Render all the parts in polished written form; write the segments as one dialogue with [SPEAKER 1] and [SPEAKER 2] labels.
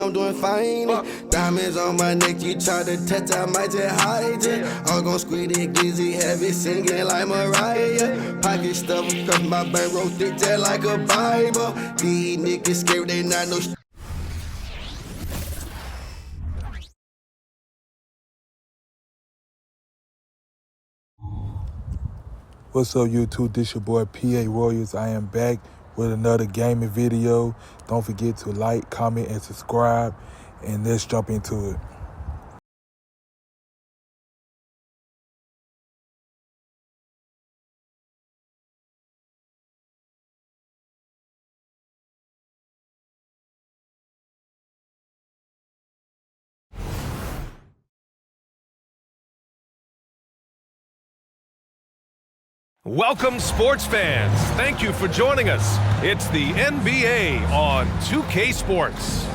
[SPEAKER 1] I'm doing fine. Diamonds on my neck, you try to touch, I might just hide it. All gon' squeeze it, glizzy, have it singing like Mariah. Pocket stuff across my back, roll thick just like a Bible. These niggas scared, they not no.
[SPEAKER 2] What's up, YouTube? This your boy PA Warriors. I am back with another gaming video. Don't forget to like, comment, and subscribe. And let's jump into it.
[SPEAKER 3] Welcome, sports fans. Thank you for joining us. It's the NBA on 2K Sports.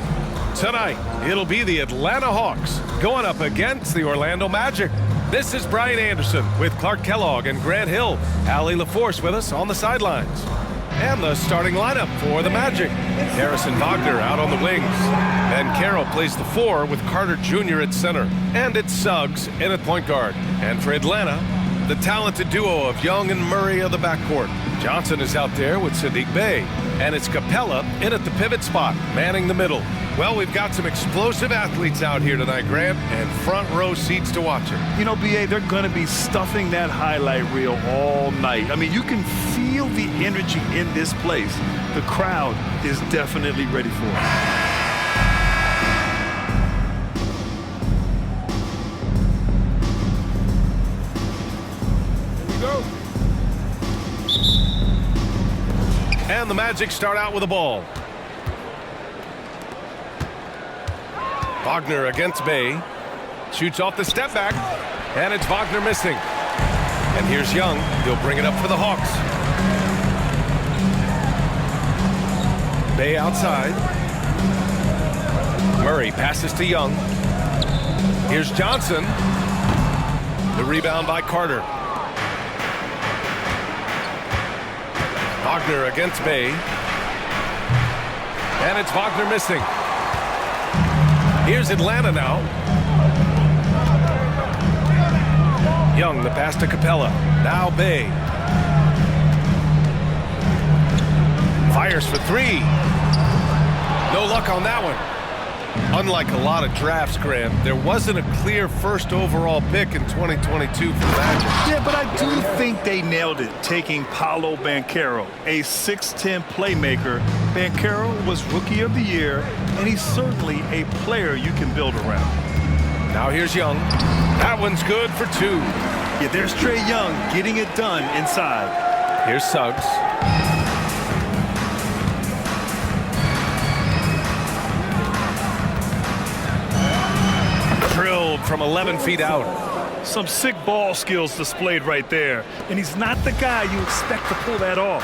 [SPEAKER 3] Tonight, it'll be the Atlanta Hawks going up against the Orlando Magic. This is Brian Anderson with Clark Kellogg and Grant Hill. Allie LaForce with us on the sidelines. And the starting lineup for the Magic. Harrison Wagner out on the wings. Ben Carroll plays the 4 with Carter Jr. at center. And it's Suggs in at point guard. And for Atlanta, the talented duo of Young and Murray of the backcourt. Johnson is out there with Sadiq Bey. And it's Capella in at the pivot spot, manning the middle. Well, we've got some explosive athletes out here tonight, Grant, and front row seats to watch it.
[SPEAKER 4] You know, BA, they're going to be stuffing that highlight reel all night. I mean, you can feel the energy in this place. The crowd is definitely ready for it.
[SPEAKER 3] And the Magic start out with the ball. Wagner against Bey. Shoots off the step back. And it's Wagner missing. And here's Young. He'll bring it up for the Hawks. Bey outside. Murray passes to Young. Here's Johnson. The rebound by Carter. Wagner against Bey. And it's Wagner missing. Here's Atlanta now. Young, the pass to Capella. Now Bey. Fires for 3. No luck on that one. Unlike a lot of drafts, Grant, there wasn't a clear first overall pick in 2022 for the Magic.
[SPEAKER 4] Yeah, but I do think they nailed it, taking Paolo Banchero, a 6'10 playmaker. Banchero was Rookie of the Year, and he's certainly a player you can build around.
[SPEAKER 3] Now here's Young. That one's good for 2.
[SPEAKER 4] Yeah, there's Trae Young getting it done inside.
[SPEAKER 3] Here's Suggs. Drilled from 11 feet out.
[SPEAKER 4] Some sick ball skills displayed right there. And he's not the guy you expect to pull that off.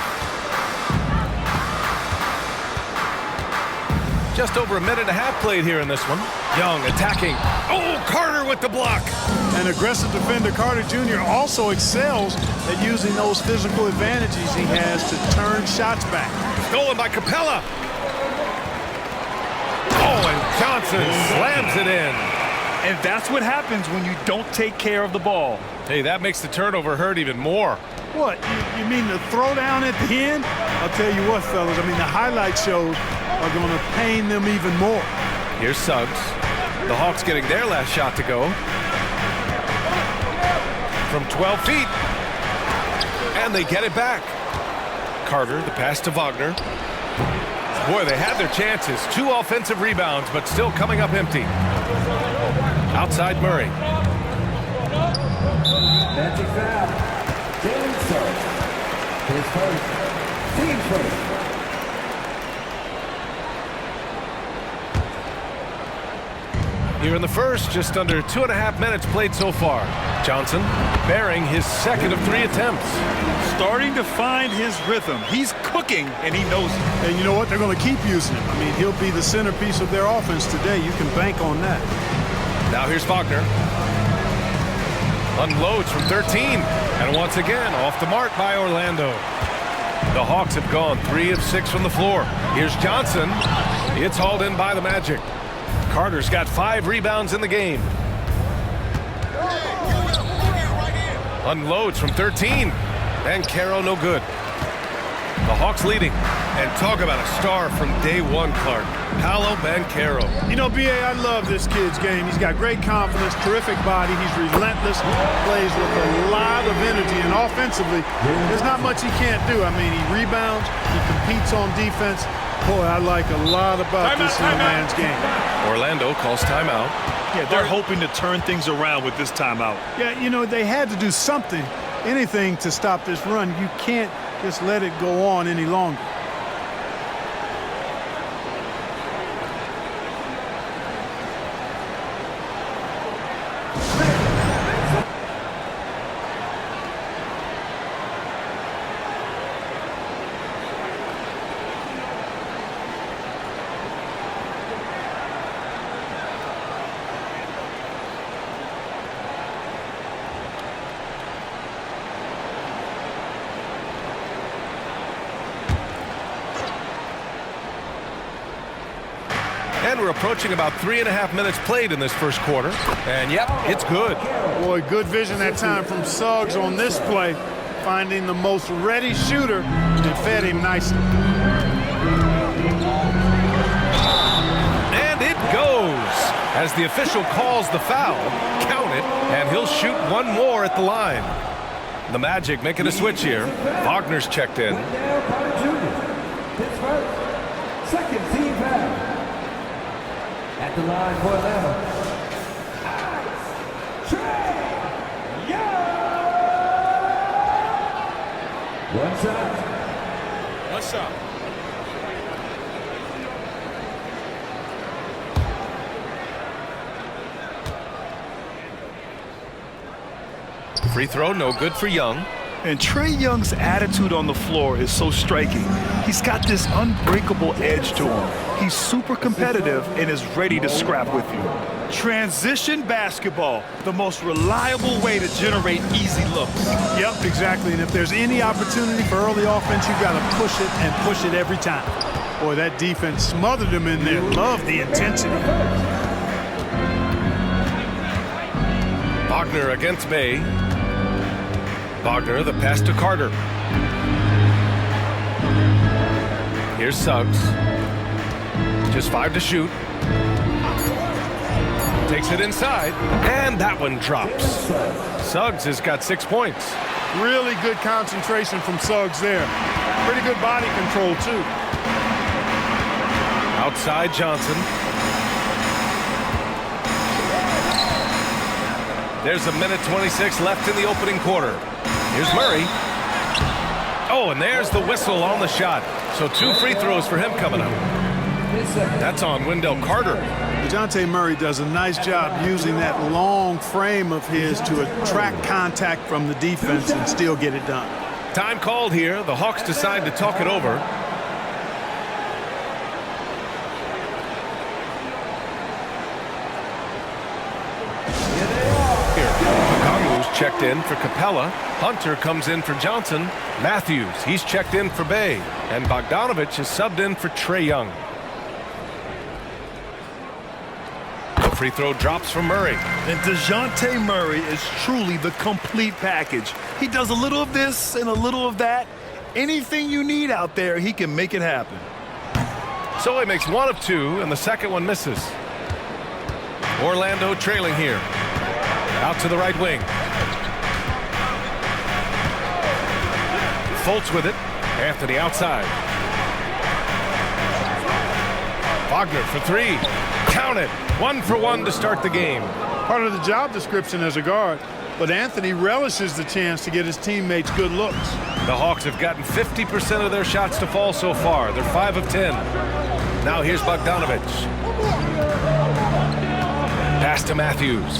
[SPEAKER 3] Just over a minute and a half played here in this one. Young attacking. Oh, Carter with the block.
[SPEAKER 5] An aggressive defender, Carter Jr. also excels at using those physical advantages he has to turn shots back.
[SPEAKER 3] Stolen by Capella. Oh, and Johnson slams it in.
[SPEAKER 4] And that's what happens when you don't take care of the ball.
[SPEAKER 3] Hey, that makes the turnover hurt even more.
[SPEAKER 5] What, you mean the throwdown at the end? I'll tell you what, fellas, I mean, the highlight shows are going to pain them even more.
[SPEAKER 3] Here's Suggs. The Hawks getting their last shot to go. From 12 feet. And they get it back. Carter, the pass to Wagner. Boy, they had their chances. 2 offensive rebounds, but still coming up empty. Outside Murray.
[SPEAKER 6] Magic foul. Jalen Suggs. His first. Team first.
[SPEAKER 3] Here in the first, just under 2.5 minutes played so far. Johnson bearing his second of 3 attempts.
[SPEAKER 4] Starting to find his rhythm. He's cooking, and he knows it.
[SPEAKER 5] And you know what? They're going to keep using him. I mean, he'll be the centerpiece of their offense today. You can bank on that.
[SPEAKER 3] Now here's Wagner. Unloads from 13. And once again, off the mark by Orlando. The Hawks have gone 3 of 6 from the floor. Here's Johnson. It's hauled in by the Magic. Carter's got 5 rebounds in the game. Unloads from 13. Banchero no good. The Hawks leading. And talk about a star from day one, Clark. Paolo Banchero.
[SPEAKER 5] You know, B.A., I love this kid's game. He's got great confidence, terrific body. He's relentless, plays with a lot of energy, and offensively, there's not much he can't do. I mean, he rebounds, he competes on defense. Boy, I like a lot about this young man's game.
[SPEAKER 3] Orlando calls timeout.
[SPEAKER 4] Yeah, they're hoping to turn things around with this timeout.
[SPEAKER 5] Yeah, you know, they had to do something, anything to stop this run. You can't just let it go on any longer.
[SPEAKER 3] And we're approaching about 3.5 minutes played in this first quarter. And yep, it's good.
[SPEAKER 5] Boy, good vision that time from Suggs on this play, finding the most ready shooter and fed him nicely.
[SPEAKER 3] And it goes. As the official calls the foul, count it, and he'll shoot one more at the line. The Magic making a switch here. Wagner's checked in.
[SPEAKER 6] His first, second team foul. At the line for Atlanta, Trae Young. One shot.
[SPEAKER 5] One shot.
[SPEAKER 3] Free throw, no good for Young.
[SPEAKER 4] And Trae Young's attitude on the floor is so striking. He's got this unbreakable edge to him. He's super competitive and is ready to scrap with you. Transition basketball, the most reliable way to generate easy looks.
[SPEAKER 5] Yep, exactly. And if there's any opportunity for early offense, you've got to push it and push it every time. Boy, that defense smothered him in there. Love the intensity.
[SPEAKER 3] Wagner against Bay. Wagner, the pass to Carter. Here's Suggs. Just 5 to shoot. Takes it inside, and that one drops. Suggs has got 6 points.
[SPEAKER 5] Really good concentration from Suggs there. Pretty good body control, too.
[SPEAKER 3] Outside Johnson. There's a minute 26 left in the opening quarter. Here's Murray. Oh, and there's the whistle on the shot. So 2 free throws for him coming up. That's on Wendell Carter.
[SPEAKER 5] DeJounte Murray does a nice job using that long frame of his to attract contact from the defense and still get it done.
[SPEAKER 3] Time called here. The Hawks decide to talk it over. Checked in for Capella. Hunter comes in for Johnson. Matthews, he's checked in for Bay. And Bogdanovich is subbed in for Trae Young. The free throw drops from Murray.
[SPEAKER 4] And DeJounte Murray is truly the complete package. He does a little of this and a little of that. Anything you need out there, he can make it happen.
[SPEAKER 3] So he makes 1 of 2, and the second one misses. Orlando trailing here. Out to the right wing. Fultz with it. Anthony outside. Wagner for 3. Count it. 1 for 1 to start the game.
[SPEAKER 5] Part of the job description as a guard, but Anthony relishes the chance to get his teammates good looks.
[SPEAKER 3] The Hawks have gotten 50% of their shots to fall so far. They're 5 of 10. Now here's Bogdanovich. Pass to Matthews.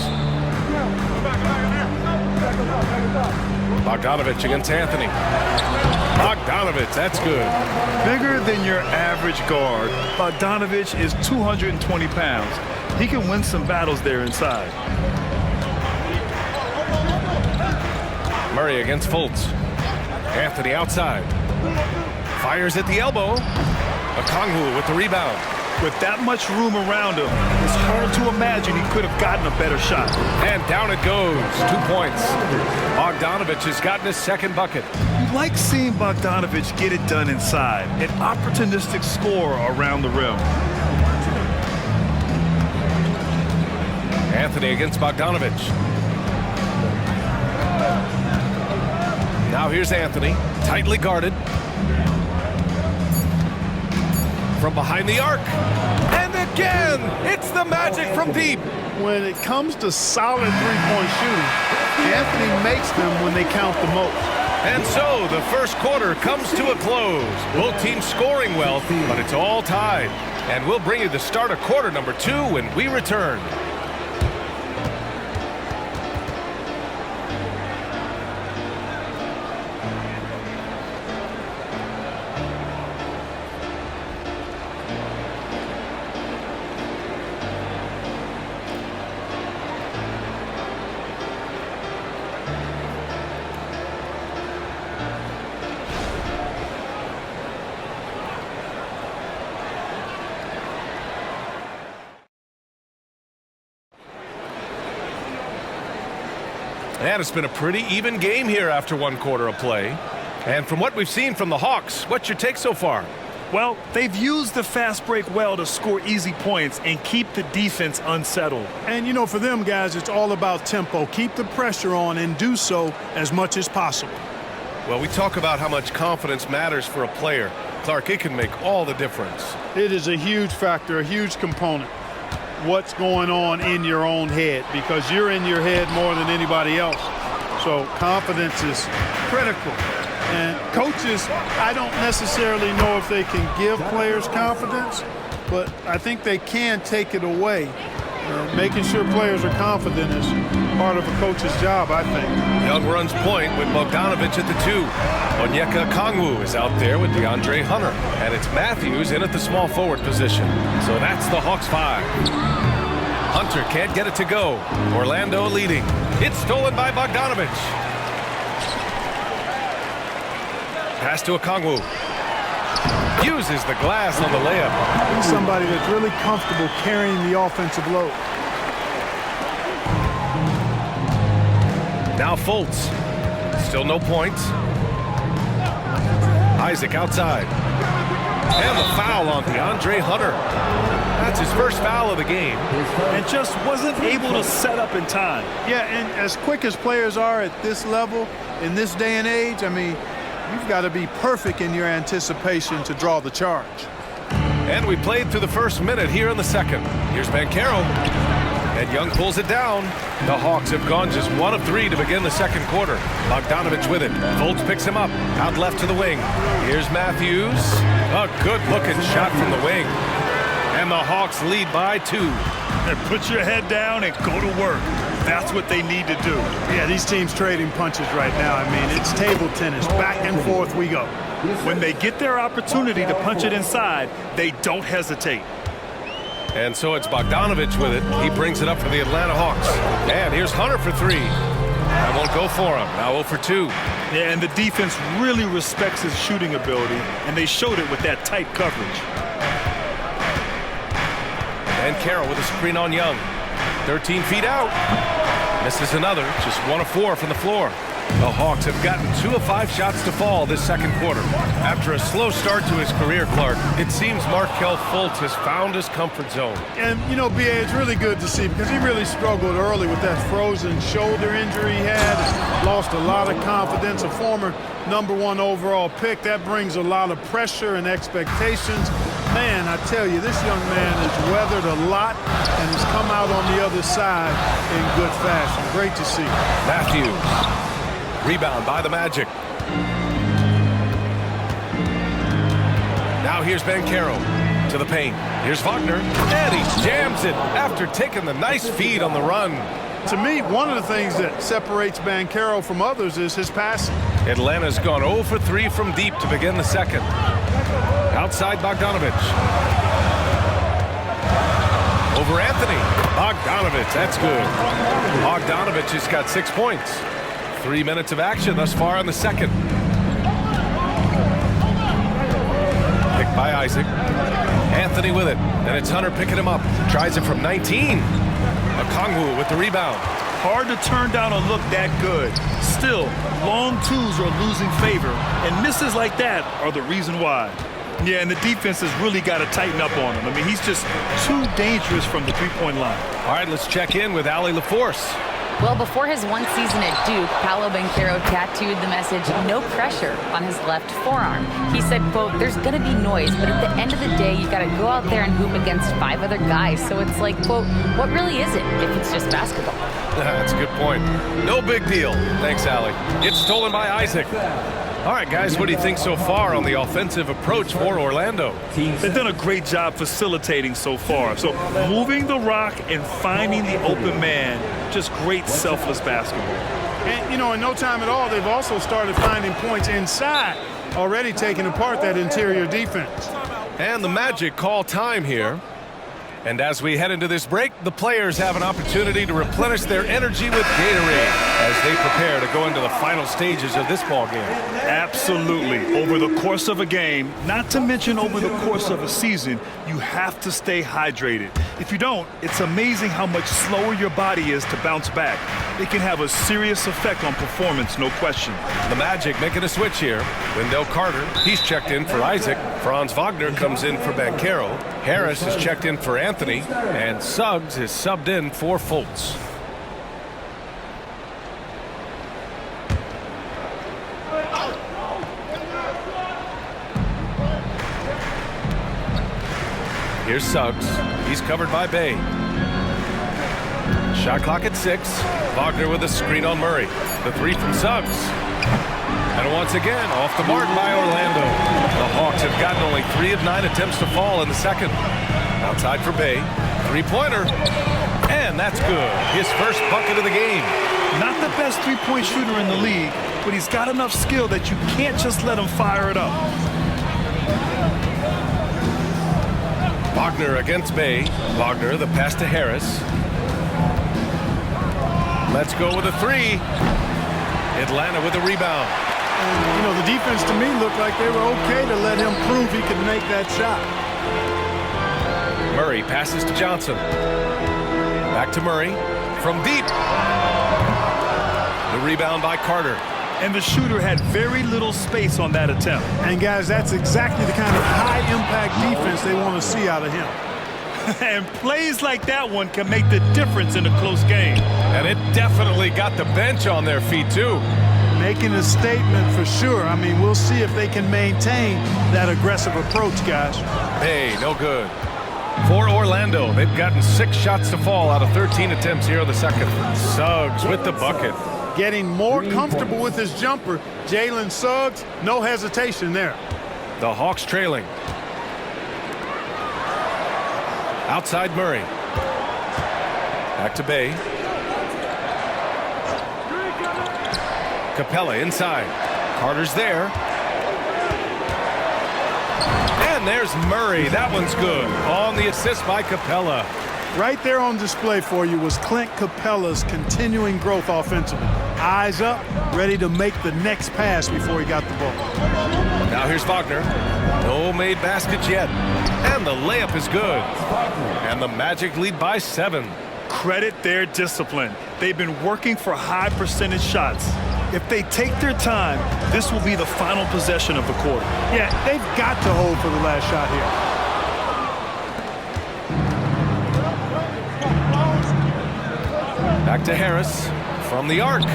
[SPEAKER 3] Bogdanovich against Anthony. Bogdanovich, that's good.
[SPEAKER 4] Bigger than your average guard, Bogdanovich is 220 pounds. He can win some battles there inside.
[SPEAKER 3] Murray against Fultz. Anthony outside. Fires at the elbow. Okongwu with the rebound.
[SPEAKER 4] With that much room around him, his hard to imagine he could have gotten a better shot.
[SPEAKER 3] And down it goes. 2 points. Bogdanovich has gotten his second bucket.
[SPEAKER 4] You like seeing Bogdanovich get it done inside. An opportunistic scorer around the rim.
[SPEAKER 3] Anthony against Bogdanovich. Now here's Anthony, tightly guarded. From behind the arc. And again, it's the Magic from deep.
[SPEAKER 5] When it comes to solid three-point shooting, Anthony makes them when they count the most.
[SPEAKER 3] And so the first quarter comes to a close. Both teams scoring well, but it's all tied. And we'll bring you the start of quarter number 2 when we return. And it's been a pretty even game here after one quarter of play. And from what we've seen from the Hawks, what's your take so far?
[SPEAKER 4] Well, they've used the fast break well to score easy points and keep the defense unsettled.
[SPEAKER 5] And, you know, for them guys, it's all about tempo. Keep the pressure on and do so as much as possible.
[SPEAKER 3] Well, we talk about how much confidence matters for a player. Clark, it can make all the difference.
[SPEAKER 5] It is a huge factor, a huge component. What's going on in your own head, because you're in your head more than anybody else. So confidence is critical. And coaches, I don't necessarily know if they can give players confidence, but I think they can take it away. Making sure players are confident is part of a coach's job, I think.
[SPEAKER 3] Young runs point with Bogdanovich at the 2. Onyeka Okongwu is out there with DeAndre Hunter. And it's Matthews in at the small forward position. So that's the Hawks 5. Hunter can't get it to go. Orlando leading. It's stolen by Bogdanovich. Pass to Okongwu. Uses the glass on the layup.
[SPEAKER 5] He's somebody that's really comfortable carrying the offensive load.
[SPEAKER 3] Now Fultz. Still no points. Isaac outside. And the foul on DeAndre Hunter. That's his first foul of the game.
[SPEAKER 4] And just wasn't able to set up in time.
[SPEAKER 5] Yeah, and as quick as players are at this level, in this day and age, I mean, you've got to be perfect in your anticipation to draw the charge.
[SPEAKER 3] And we played through the first minute here in the second. Here's Banchero. And Young pulls it down. The Hawks have gone just 1 of 3 to begin the second quarter. Bogdanovich with it. Fultz picks him up. Out left to the wing. Here's Matthews. A good-looking shot from the wing. And the Hawks lead by 2.
[SPEAKER 4] And put your head down and go to work. That's what they need to do.
[SPEAKER 5] Yeah, these teams trading punches right now. I mean, it's table tennis. Back and forth we go.
[SPEAKER 4] When they get their opportunity to punch it inside, they don't hesitate.
[SPEAKER 3] And so it's Bogdanovich with it. He brings it up for the Atlanta Hawks. And here's Hunter for 3. That won't go for him. Now 0 for 2.
[SPEAKER 4] Yeah, and the defense really respects his shooting ability, and they showed it with that tight coverage.
[SPEAKER 3] And Carroll with a screen on Young. 13 feet out. Misses another. Just 1 of 4 from the floor. The Hawks have gotten 2 of 5 shots to fall this second quarter. After a slow start to his career, Clark, it seems Markelle Fultz has found his comfort zone.
[SPEAKER 5] And, you know, B.A., it's really good to see because he really struggled early with that frozen shoulder injury he had. Lost a lot of confidence. A former #1 overall pick. That brings a lot of pressure and expectations. Man, I tell you, this young man has weathered a lot and has come out on the other side in good fashion. Great to see.
[SPEAKER 3] Matthews. Rebound by the Magic. Now here's Banchero to the paint. Here's Wagner. And he jams it after taking the nice feed on the run.
[SPEAKER 5] To me, one of the things that separates Banchero from others is his passing.
[SPEAKER 3] Atlanta's gone 0 for 3 from deep to begin the second. Outside Bogdanovich. Over Anthony. Bogdanovich, that's good. Bogdanovich has got 6 points. 3 minutes of action thus far in the second. Picked by Isaac. Anthony with it, and it's Hunter picking him up. Tries it from 19. Okongwu with the rebound.
[SPEAKER 4] Hard to turn down a look that good. Still, long twos are losing favor, and misses like that are the reason why. Yeah, and the defense has really got to tighten up on him. I mean, he's just too dangerous from the three-point line.
[SPEAKER 3] All right, let's check in with Ali LaForce.
[SPEAKER 7] Well, before his one season at Duke, Paolo Banchero tattooed the message, "No pressure," on his left forearm. He said, quote, "There's going to be noise, but at the end of the day, you got to go out there and hoop against 5 other guys. So it's like, quote, what really is it if it's just basketball?"
[SPEAKER 3] That's a good point. No big deal. Thanks, Ali. It's stolen by Isaac. All right, guys, what do you think so far on the offensive approach for Orlando?
[SPEAKER 4] They've done a great job facilitating so far. So moving the rock and finding the open man, just great selfless basketball.
[SPEAKER 5] And, you know, in no time at all, they've also started finding points inside, already taking apart that interior defense.
[SPEAKER 3] And the Magic call time here. And as we head into this break, the players have an opportunity to replenish their energy with Gatorade as they prepare to go into the final stages of this ball game.
[SPEAKER 4] Absolutely. Over the course of a game, not to mention over the course of a season, you have to stay hydrated. If you don't, it's amazing how much slower your body is to bounce back. It can have a serious effect on performance, no question.
[SPEAKER 3] The Magic making a switch here. Wendell Carter, he's checked in for Isaac. Franz Wagner comes in for Banchero. Harris is checked in for Anthony. And Suggs is subbed in for Fultz. Here's Suggs. He's covered by Bay. Shot clock at 6. Wagner with a screen on Murray. The 3 from Suggs. And once again, off the mark by Orlando. The Hawks have gotten only 3 of 9 attempts to fall in the second. Outside for Bay. 3-pointer. And that's good. His first bucket of the game.
[SPEAKER 4] Not the best three-point shooter in the league, but he's got enough skill that you can't just let him fire it up.
[SPEAKER 3] Wagner against Bay. Wagner, the pass to Harris. Let's go with a 3. Atlanta with a rebound.
[SPEAKER 5] And, you know, the defense to me looked like they were okay to let him prove he could make that shot.
[SPEAKER 3] Murray passes to Johnson. Back to Murray from deep. The rebound by Carter.
[SPEAKER 4] And the shooter had very little space on that attempt.
[SPEAKER 5] And, guys, that's exactly the kind of high-impact defense they want to see out of him.
[SPEAKER 4] And plays like that one can make the difference in a close game.
[SPEAKER 3] And it definitely got the bench on their feet, too.
[SPEAKER 5] Making a statement for sure. I mean, we'll see if they can maintain that aggressive approach, guys.
[SPEAKER 3] Hey, no good. For Orlando, they've gotten 6 shots to fall out of 13 attempts here in the second. Suggs with the bucket.
[SPEAKER 5] Getting more comfortable with his jumper. Jalen Suggs, no hesitation there.
[SPEAKER 3] The Hawks trailing. Outside Murray. Back to Bay. Capella inside. Carter's there. And there's Murray. That one's good. On the assist by Capella.
[SPEAKER 5] Right there on display for you was Clint Capella's continuing growth offensively. Eyes up, ready to make the next pass before he got the ball.
[SPEAKER 3] Now here's Wagner. No made baskets yet. And the layup is good. And the Magic lead by 7.
[SPEAKER 4] Credit their discipline. They've been working for high percentage shots. If they take their time, this will be the final possession of the quarter.
[SPEAKER 5] Yeah, they've got to hold for the last shot here.
[SPEAKER 3] Back to Harris from the arc.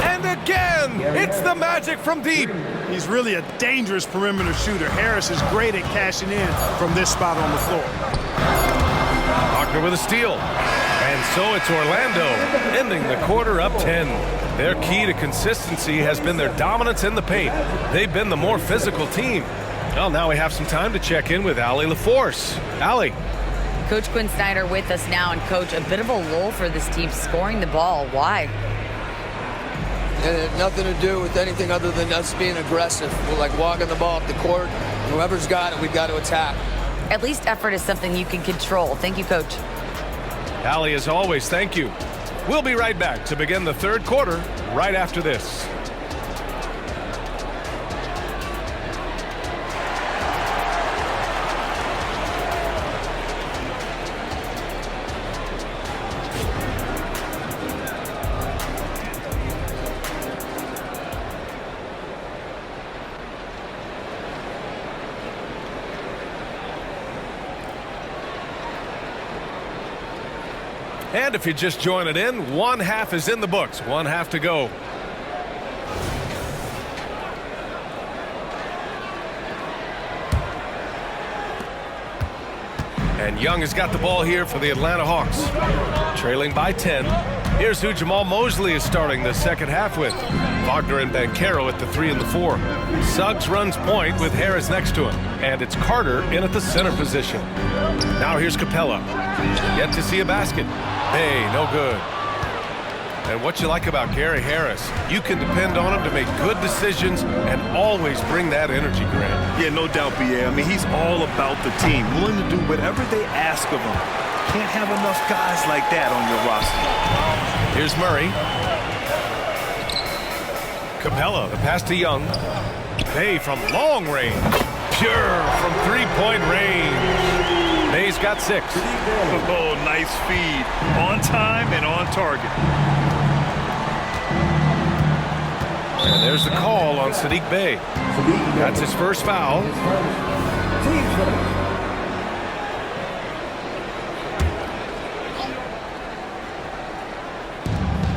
[SPEAKER 3] And again, it's the Magic from deep.
[SPEAKER 5] He's really a dangerous perimeter shooter. Harris is great at cashing in from this spot on the floor.
[SPEAKER 3] Wagner with a steal. And so it's Orlando ending the quarter up 10. Their key to consistency has been their dominance in the paint. They've been the more physical team. Well, now we have some time to check in with Ali LaForce. Ali.
[SPEAKER 7] Coach Quinn Snyder with us now. And, Coach, a bit of a lull for this team scoring the ball. Why?
[SPEAKER 8] It had nothing to do with anything other than us being aggressive. We're like walking the ball up the court. Whoever's got it, we've got to attack.
[SPEAKER 7] At least effort is something you can control. Thank you, Coach.
[SPEAKER 3] Ali, as always, thank you. We'll be right back to begin the third quarter right after this. And if you're just joining in, one half is in the books. One half to go. And Young has got the ball here for the Atlanta Hawks. Trailing by 10. Here's who Jamal Mosley is starting the second half with. Wagner and Banchero at the 3 and the 4. Suggs runs point with Harris next to him. And it's Carter in at the center position. Now here's Capella. Yet to see a basket. Hey, no good. And what you like about Gary Harris, you can depend on him to make good decisions and always bring that energy, Grant.
[SPEAKER 4] Yeah, no doubt, B.A. I mean, he's all about the team, willing to do whatever they ask of him. Can't have enough guys like that on your roster.
[SPEAKER 3] Here's Murray. Capella, the pass to Young. Bay from long range. Pure from three-point range. Bay's got 6.
[SPEAKER 4] Oh, nice feed. On time and on target.
[SPEAKER 3] And there's the call on Sadiq Bey. That's his first foul.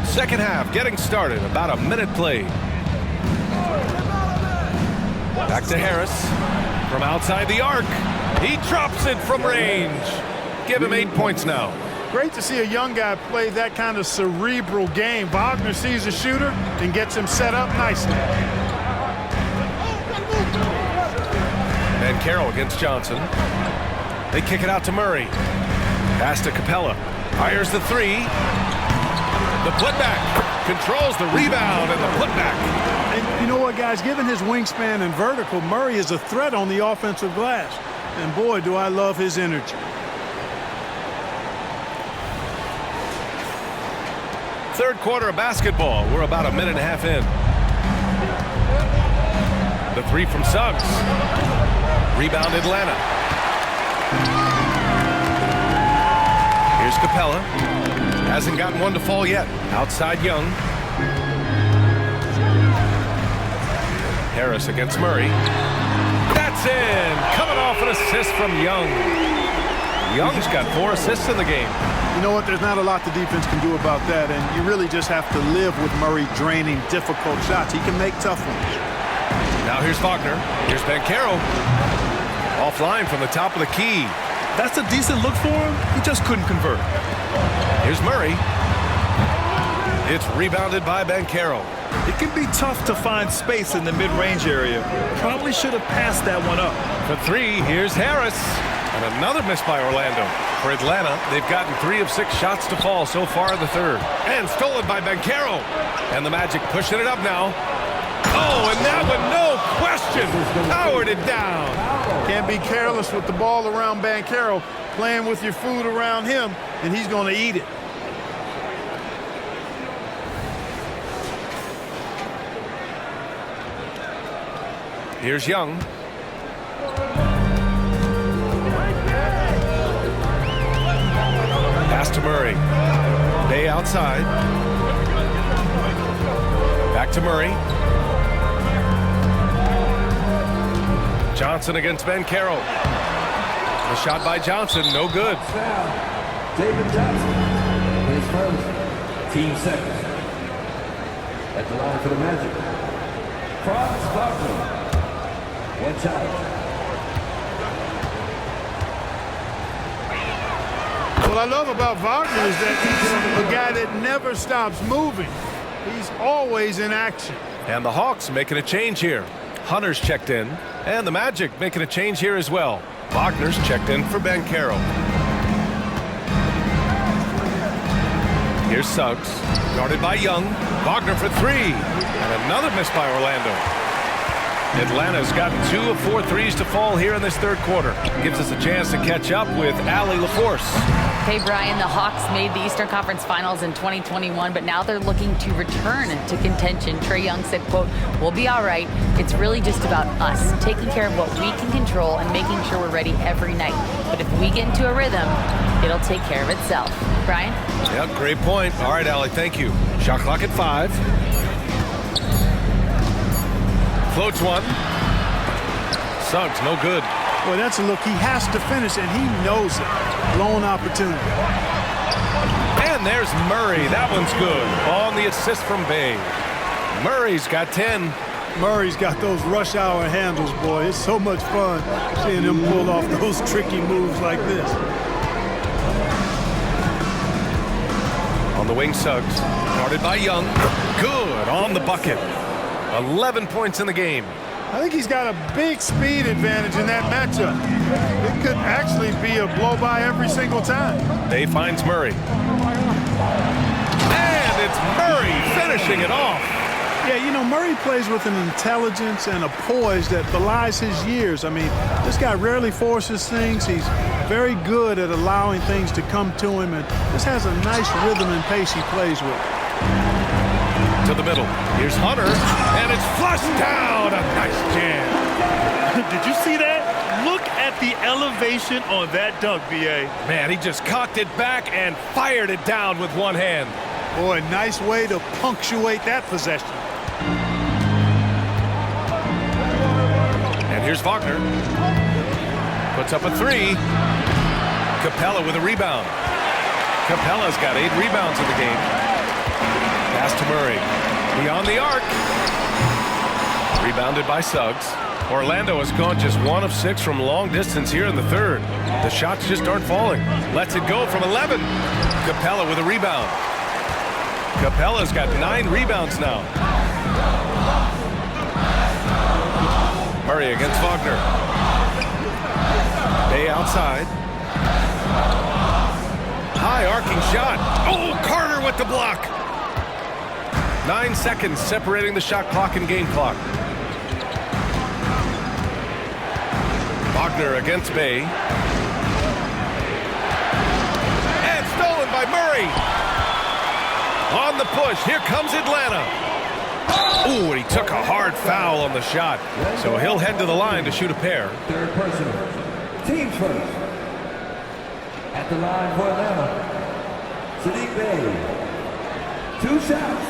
[SPEAKER 3] Second half getting started. About a minute played. Back to Harris from outside the arc. He drops it from range. Give him 8 points now.
[SPEAKER 5] Great to see a young guy play that kind of cerebral game. Wagner sees a shooter and gets him set up nicely.
[SPEAKER 3] Banchero against Johnson. They kick it out to Murray. Pass to Capella. Fires the 3. The putback. Controls the rebound and the putback.
[SPEAKER 5] And you know what, guys? Given his wingspan and vertical, Murray is a threat on the offensive glass. And boy, do I love his energy.
[SPEAKER 3] Third quarter of basketball. We're about a minute and a half in. The 3 from Suggs. Rebound Atlanta. Here's Capella. Hasn't gotten one to fall yet. Outside Young. Harris against Murray. That's in. Coming off an assist from Young. Young's got 4 assists in the game.
[SPEAKER 5] You know what? There's not a lot the defense can do about that, and you really just have to live with Murray draining difficult shots. He can make tough ones.
[SPEAKER 3] Now here's Wagner. Here's Banchero. Offline from the top of the key.
[SPEAKER 4] That's a decent look for him. He just couldn't convert.
[SPEAKER 3] Here's Murray. It's rebounded by Banchero.
[SPEAKER 4] It can be tough to find space in the mid-range area. Probably should have passed that one up.
[SPEAKER 3] For 3, here's Harris. And another miss by Orlando. For Atlanta, they've gotten 3 of 6 shots to fall so far in the third. And stolen by Banchero. And the Magic pushing it up now. Oh, and that one, no question, powered it down.
[SPEAKER 5] Can't be careless with the ball around Banchero. Playing with your food around him, and he's going to eat it.
[SPEAKER 3] Here's Young. Pass to Murray. Bay outside. Back to Murray. Johnson against Banchero. The shot by Johnson, no good.
[SPEAKER 6] David Johnson, his first, team second. At the line for the Magic, Franz Wagner. One charge.
[SPEAKER 5] What I love about Wagner is that he's a guy that never stops moving. He's always in action.
[SPEAKER 3] And the Hawks making a change here. Hunter's checked in, and the Magic making a change here as well. Wagner's checked in for Banchero. Here's Suggs, guarded by Young. Wagner for 3, and another miss by Orlando. Atlanta's gotten 2 of 4 threes to fall here in this third quarter. Gives us a chance to catch up with Allie LaForce.
[SPEAKER 7] Hey, Brian, the Hawks made the Eastern Conference Finals in 2021, but now they're looking to return to contention. Trae Young said, quote, "We'll be all right. It's really just about us, taking care of what we can control and making sure we're ready every night. But if we get into a rhythm, it'll take care of itself." Brian?
[SPEAKER 3] Yeah, great point. All right, Allie, thank you. Shot clock at 5. Floats one. Suggs, no good.
[SPEAKER 5] Boy, that's a look he has to finish, and he knows it. Blown opportunity.
[SPEAKER 3] And there's Murray. That one's good. On the assist from Bay. Murray's got 10.
[SPEAKER 5] Murray's got those rush hour handles, boy. It's so much fun seeing him pull off those tricky moves like this.
[SPEAKER 3] On the wing, Suggs. Guarded by Young. Good on the bucket. 11 points in the game.
[SPEAKER 5] I think he's got a big speed advantage in that matchup. It could actually be a blow-by every single time.
[SPEAKER 3] Bay finds Murray. And it's Murray finishing it off.
[SPEAKER 5] Yeah, you know, Murray plays with an intelligence and a poise that belies his years. I mean, this guy rarely forces things. He's very good at allowing things to come to him, and just has a nice rhythm and pace he plays with.
[SPEAKER 3] To the middle. Here's Hunter, and it's flushed down. A nice jam.
[SPEAKER 4] Did you see that? Look at the elevation on that dunk, B.A.
[SPEAKER 3] Man, he just cocked it back and fired it down with one hand.
[SPEAKER 5] Boy, nice way to punctuate that possession.
[SPEAKER 3] And here's Wagner. Puts up a three. Capella with a rebound. Capella's got 8 rebounds in the game. Pass to Murray. Beyond the arc. Rebounded by Suggs. Orlando has gone just 1 of 6 from long distance here in the third. The shots just aren't falling. Lets it go from 11. Capella with a rebound. Capella's got 9 rebounds now. Murray against Wagner. Bay outside. High arcing shot. Oh, Carter with the block. 9 seconds separating the shot clock and game clock. Wagner against Bay. And stolen by Murray. On the push, here comes Atlanta. Ooh, and he took a hard foul on the shot. So he'll head to the line to shoot a pair.
[SPEAKER 6] Third personal. Teams first. At the line for Atlanta, Sadiq Bey. 2 shots.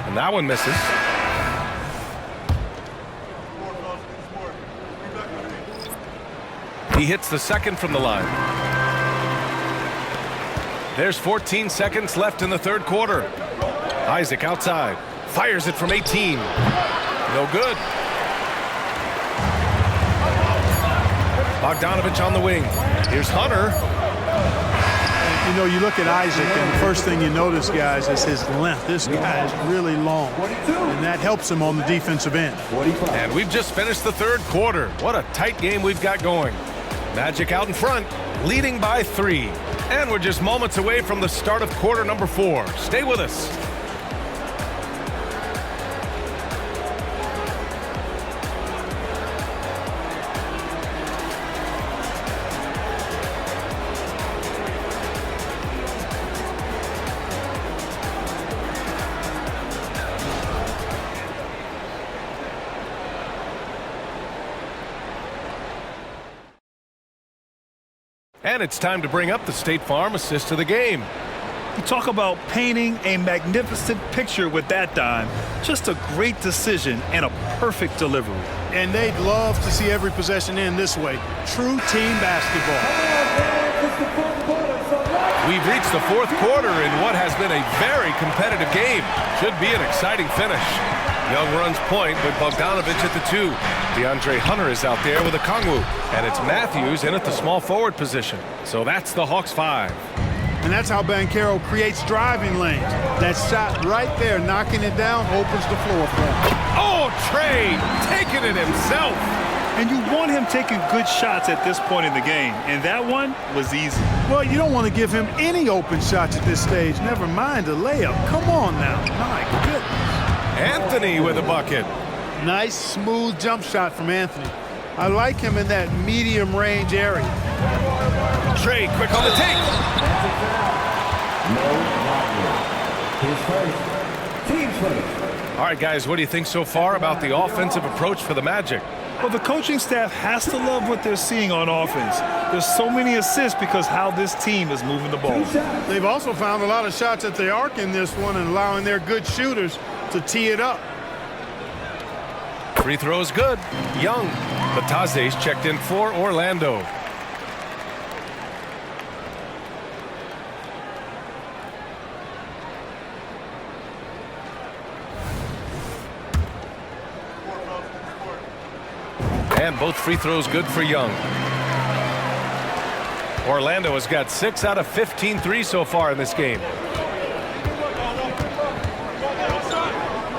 [SPEAKER 3] And that one misses. He hits the second from the line. There's 14 seconds left in the third quarter. Isaac outside. Fires it from 18. No good. Bogdanovich on the wing. Here's Hunter.
[SPEAKER 5] You know, you look at Isaac, and the first thing you notice, guys, is his length. This guy is really long, and that helps him on the defensive end.
[SPEAKER 3] And we've just finished the third quarter. What a tight game we've got going. Magic out in front, leading by 3. And we're just moments away from the start of quarter number 4. Stay with us. And it's time to bring up the State Farm assist of the game.
[SPEAKER 4] You talk about painting a magnificent picture with that dime. Just a great decision and a perfect delivery.
[SPEAKER 5] And they'd love to see every possession end this way. True team basketball.
[SPEAKER 3] We've reached the fourth quarter in what has been a very competitive game. Should be an exciting finish. Young runs point with Bogdanovich at the 2. DeAndre Hunter is out there with a Kongwu. And it's Matthews in at the small forward position. So that's the Hawks 5.
[SPEAKER 5] And that's how Banchero creates driving lanes. That shot right there, knocking it down, opens the floor for him.
[SPEAKER 3] Oh, Trey taking it himself.
[SPEAKER 4] And you want him taking good shots at this point in the game. And that one was easy.
[SPEAKER 5] Well, you don't want to give him any open shots at this stage. Never mind a layup. Come on now. My goodness.
[SPEAKER 3] Anthony with a bucket.
[SPEAKER 5] Nice, smooth jump shot from Anthony. I like him in that medium range area.
[SPEAKER 3] Trey quick on the take.
[SPEAKER 6] His first. Team's first.
[SPEAKER 3] All right, guys, what do you think so far about the offensive approach for the Magic?
[SPEAKER 4] Well, the coaching staff has to love what they're seeing on offense. There's so many assists because how this team is moving the ball.
[SPEAKER 5] They've also found a lot of shots at the arc in this one and allowing their good shooters to tee it up.
[SPEAKER 3] Free throw's good. Young. Bataze's checked in for Orlando. And both free throws good for Young. Orlando has got 6 out of 15 threes so far in this game.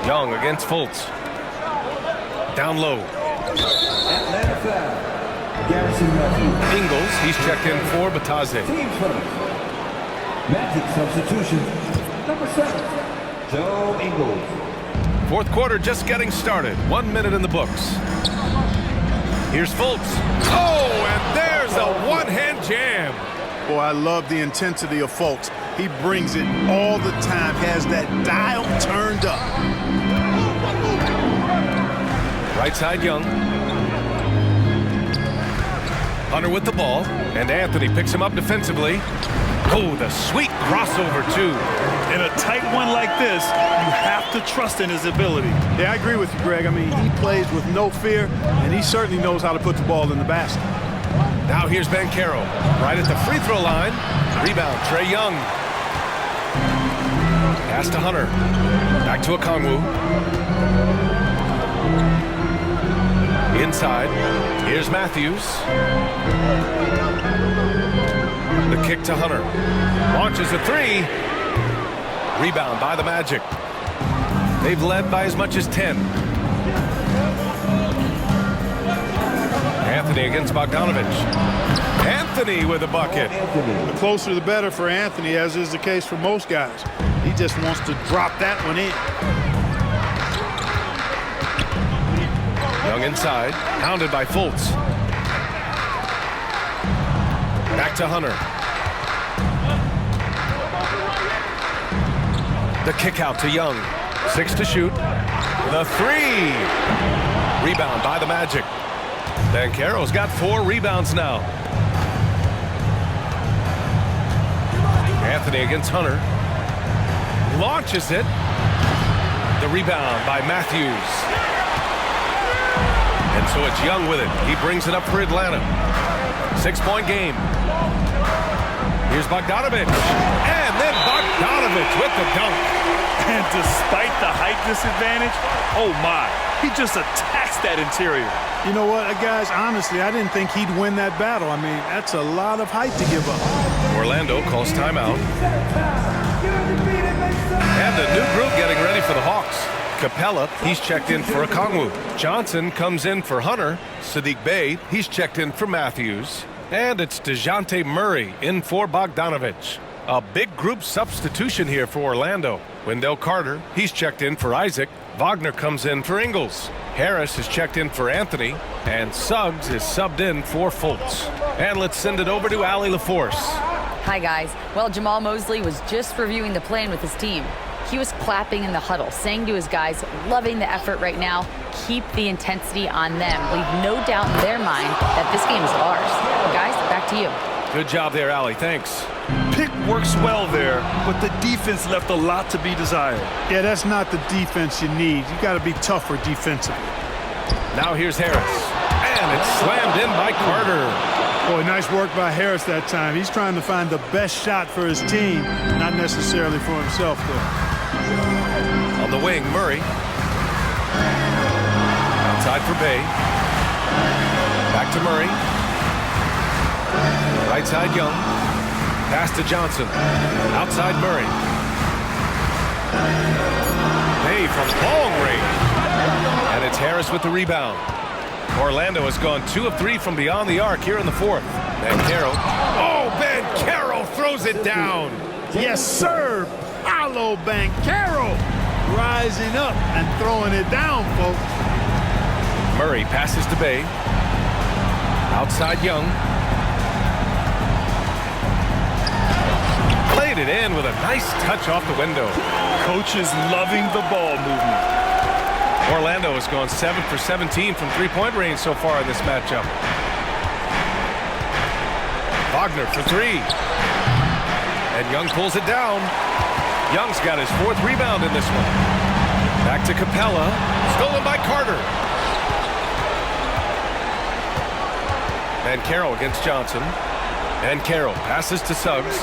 [SPEAKER 3] Young against Fultz. Down low.
[SPEAKER 6] Atlanta foul. Garrison Matthews.
[SPEAKER 3] Ingles, he's checked in for Bataze.
[SPEAKER 6] Teams first. Magic substitution. Number 7, Joe Ingles.
[SPEAKER 3] Fourth quarter just getting started. 1 minute in the books. Here's Fultz. Oh, and there's a one-hand jam.
[SPEAKER 5] Boy, I love the intensity of Fultz. He brings it all the time, has that dial turned up.
[SPEAKER 3] Right side, Young. Hunter with the ball, and Anthony picks him up defensively. Oh, the sweet crossover, too.
[SPEAKER 4] In a tight one like this, you have to trust in his ability.
[SPEAKER 5] Yeah, I agree with you, Greg. I mean, he plays with no fear, and he certainly knows how to put the ball in the basket.
[SPEAKER 3] Now here's Banchero, right at the free throw line. Rebound, Trae Young. Pass to Hunter. Back to Okongwu. Inside. Here's Matthews. The kick to Hunter. Launches a three. Rebound by the Magic. They've led by as much as 10. Anthony against Bogdanovich. Anthony with a bucket.
[SPEAKER 5] The closer the better for Anthony, as is the case for most guys. He just wants to drop that one in.
[SPEAKER 3] Young inside, hounded by Fultz. Back to Hunter. The kick out to Young. 6 to shoot. The three. Rebound by the Magic. Banchero's got 4 rebounds now. Anthony against Hunter. Launches it. The rebound by Matthews. And so it's Young with it. He brings it up for Atlanta. 6-point game. Here's Bogdanovich. And then Bogdanovich with the dunk.
[SPEAKER 4] And despite the height disadvantage, oh my, he just attacks that interior.
[SPEAKER 5] You know what, guys, honestly, I didn't think he'd win that battle. I mean, that's a lot of height to give up.
[SPEAKER 3] Orlando calls timeout. And a new group getting ready for the Hawks. Capella, he's checked in for Okongwu. Johnson comes in for Hunter. Sadiq Bey, he's checked in for Matthews. And it's DeJounte Murray in for Bogdanovich. A big group substitution here for Orlando. Wendell Carter, he's checked in for Isaac. Wagner comes in for Ingles. Harris is checked in for Anthony. And Suggs is subbed in for Fultz. And let's send it over to Allie LaForce.
[SPEAKER 7] Hi, guys. Well, Jamal Mosley was just reviewing the plan with his team. He was clapping in the huddle, saying to his guys, loving the effort right now, keep the intensity on them. Leave no doubt in their mind that this game is ours. Guys, back to you.
[SPEAKER 3] Good job there, Allie. Thanks.
[SPEAKER 4] Pick works well there, but the defense left a lot to be desired.
[SPEAKER 5] Yeah, that's not the defense you need. You got to be tougher defensively.
[SPEAKER 3] Now here's Harris. And it's slammed in by Carter.
[SPEAKER 5] Boy, nice work by Harris that time. He's trying to find the best shot for his team, not necessarily for himself, though.
[SPEAKER 3] On the wing, Murray. Outside for Bey. Back to Murray. Right side, Young. Pass to Johnson. Outside, Murray. Bey from long range. And it's Harris with the rebound. Orlando has gone 2 of 3 from beyond the arc here in the fourth. Banchero. Oh, Banchero throws it down.
[SPEAKER 5] Yes, sir. Paolo Banchero rising up and throwing it down, folks.
[SPEAKER 3] Murray passes to Bey. Outside Young. Played it in with a nice touch off the window.
[SPEAKER 4] Coach is loving the ball movement.
[SPEAKER 3] Orlando has gone 7 for 17 from three-point range so far in this matchup. Wagner for 3. And Young pulls it down. Young's got his 4th rebound in this one. Back to Capella. Stolen by Carter. And Carroll against Johnson. And Carroll passes to Suggs.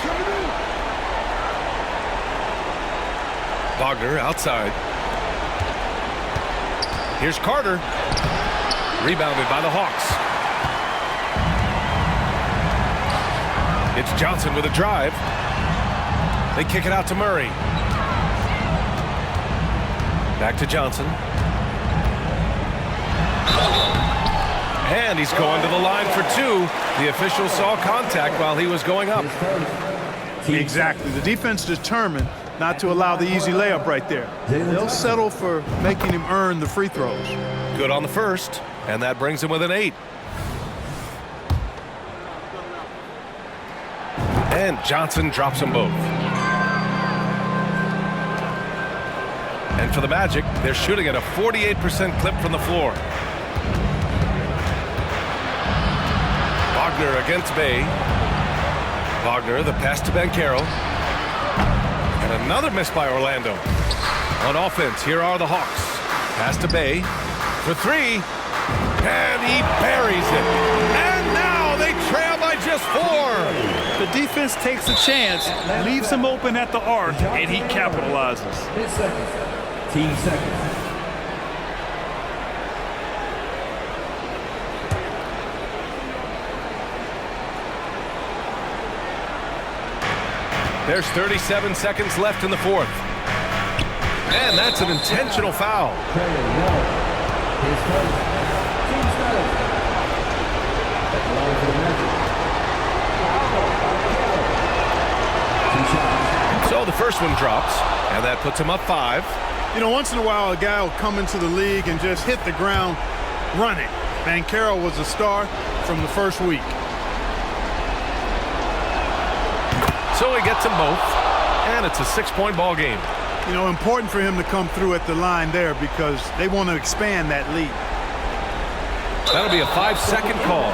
[SPEAKER 3] Wagner outside. Here's Carter. Rebounded by the Hawks. It's Johnson with a drive. They kick it out to Murray. Back to Johnson. And he's going to the line for two. The official saw contact while he was going up.
[SPEAKER 5] Exactly. The defense determined not to allow the easy layup right there. They'll settle for making him earn the free throws.
[SPEAKER 3] Good on the first, and that brings him with an 8. And Johnson drops them both. And for the Magic, they're shooting at a 48% clip from the floor. Wagner against Bay. Wagner, the pass to Banchero. And another miss by Orlando. On offense, here are the Hawks. Pass to Bay for 3. And he buries it. And now they trail by just 4.
[SPEAKER 4] The defense takes a chance, leaves him open at the arc, and he capitalizes.
[SPEAKER 6] 10 seconds. Team seconds.
[SPEAKER 3] There's 37 seconds left in the fourth. And that's an intentional foul. So the first one drops, and that puts him up 5.
[SPEAKER 5] You know, once in a while, a guy will come into the league and just hit the ground running. Banchero was a star from the first week.
[SPEAKER 3] So he gets them both, and it's a 6-point ball game.
[SPEAKER 5] You know, important for him to come through at the line there because they want to expand that lead.
[SPEAKER 3] That'll be a 5-second call.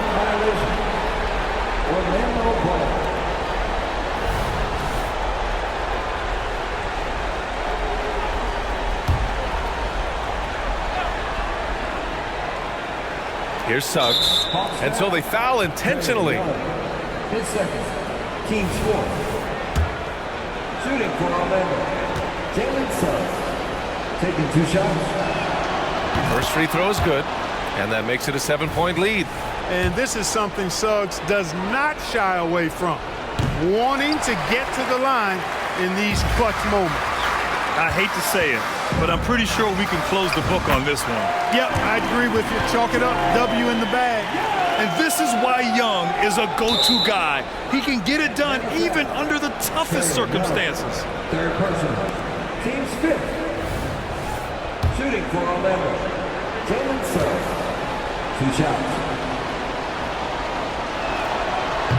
[SPEAKER 3] Here's Suggs, and so they foul intentionally.
[SPEAKER 6] 10 seconds. Team score. Shooting for Orlando. Jalen Suggs. Taking 2 shots.
[SPEAKER 3] First free throw is good, and that makes it a 7-point lead.
[SPEAKER 5] And this is something Suggs does not shy away from. Wanting to get to the line in these clutch moments.
[SPEAKER 4] I hate to say it, but I'm pretty sure we can close the book on this one.
[SPEAKER 5] Yep, I agree with you. Chalk it up. W in the bag.
[SPEAKER 4] And this is why Young is a go-to guy. He can get it done even under the toughest circumstances.
[SPEAKER 6] Third person. Team's 5th. Shooting for Orlando. Jalen Suggs. 2 shots.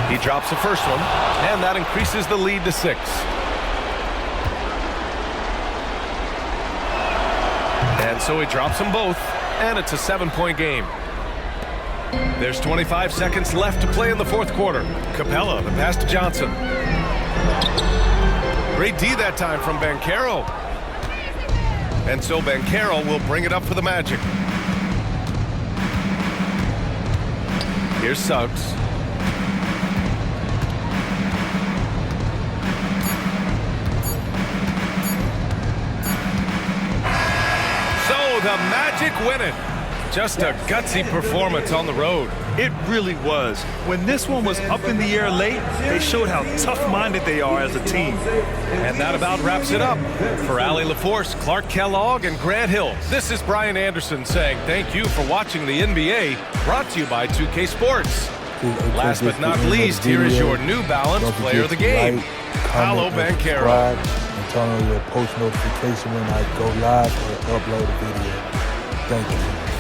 [SPEAKER 3] He drops the first one, and that increases the lead to 6. And so he drops them both, and it's a 7-point game. There's 25 seconds left to play in the fourth quarter. Capella, the pass to Johnson. Great D that time from Banchero. And so Banchero will bring it up for the Magic. Here's Suggs. So the Magic win it. Just a gutsy performance on the road.
[SPEAKER 4] It really was. When this one was up in the air late, they showed how tough-minded they are as a team.
[SPEAKER 3] And that about wraps it up. For Allie LaForce, Clark Kellogg, and Grant Hill, this is Brian Anderson saying thank you for watching the NBA, brought to you by 2K Sports. Last but not least, here is your New Balance player of the game, Paolo Banchero.
[SPEAKER 2] And turn on your post notification when I go live or upload a video. Thank you.